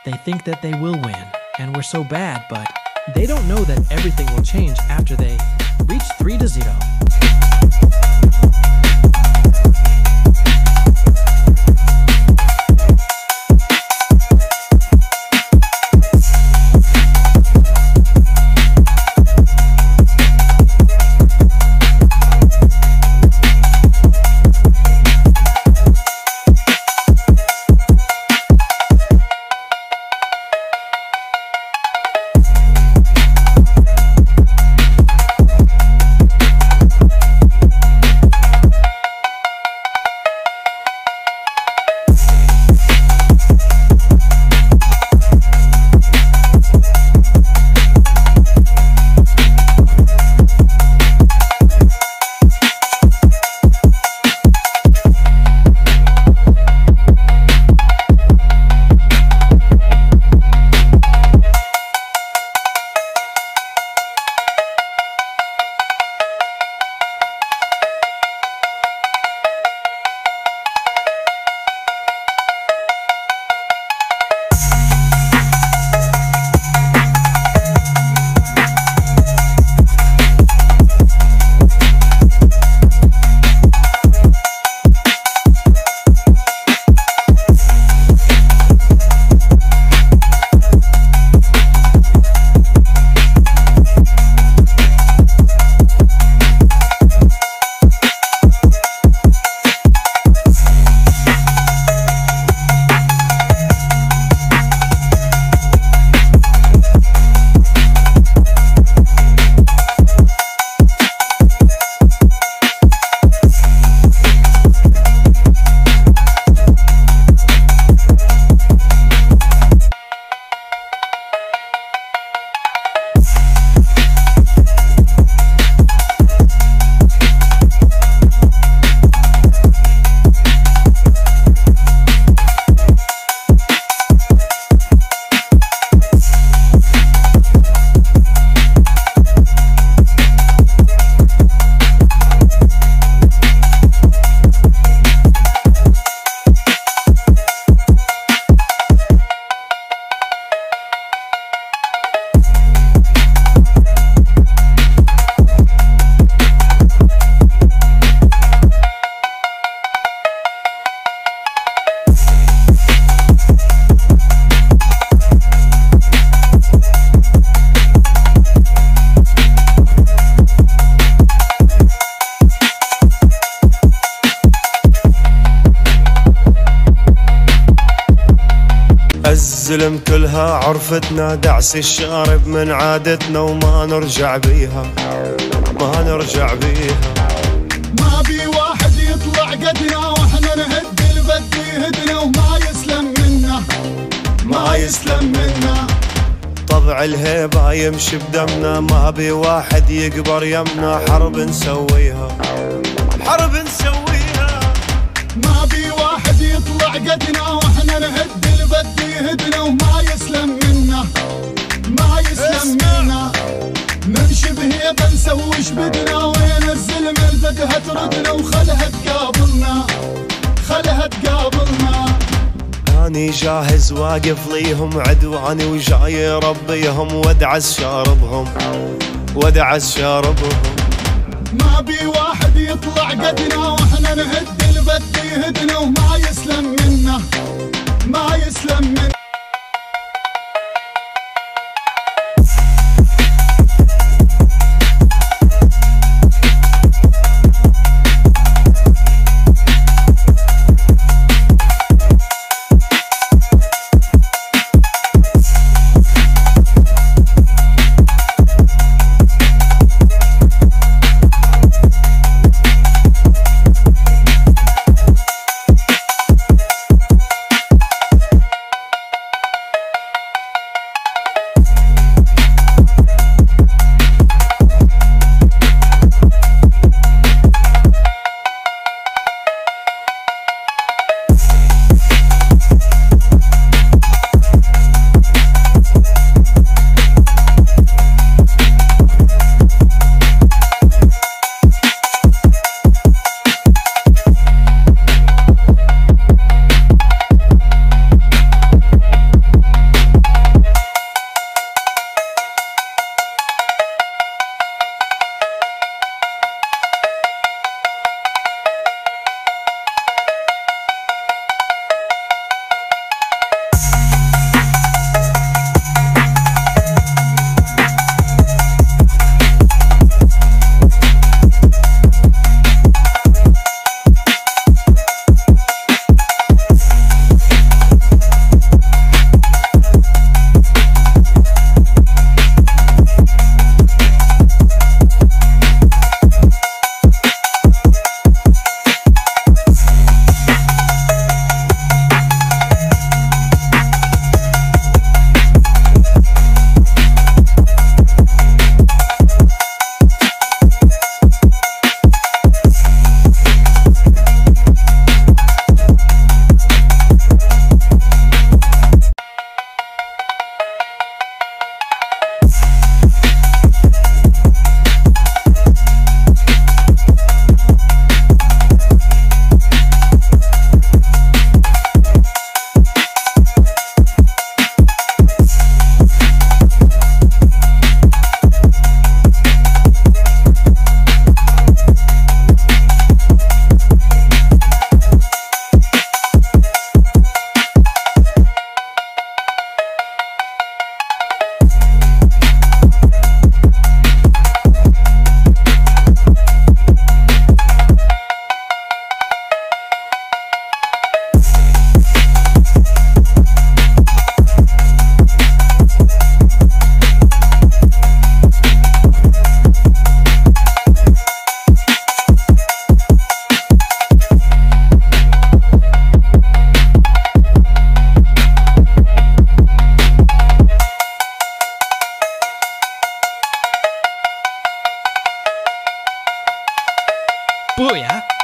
They think that they will win, and we're so bad, but they don't know that everything will change after they reach 3-0. الزلم كلها عرفتنا، دعس الشارب من عادتنا وما نرجع بيها، ما نرجع بيها. ما بي واحد يطلع قدنا واحنا نهد البد يهدنا وما يسلم منا، ما يسلم منا. طبع الهيبة يمشي بدمنا، ما بي واحد يكبر يمنا، حرب نسويها، حرب نسويها. ما بي واحد يطلع قدنا واحنا نهد البد يهدنا وما يسلم منا، ما يسلم منا. نمشي بهيبة نسويش بدنا، وين الزلم البدها تردنا وخلها تقابلنا، خلها تقابلنا. أني جاهز واقف ليهم عدواني وجاي ربيهم وادعس شاربهم، وادعس شاربهم. ما بي واحد يطلع قدنا واحنا نهد البد يهدنا وما يسلم منا، ما يسلم منا. Booyah!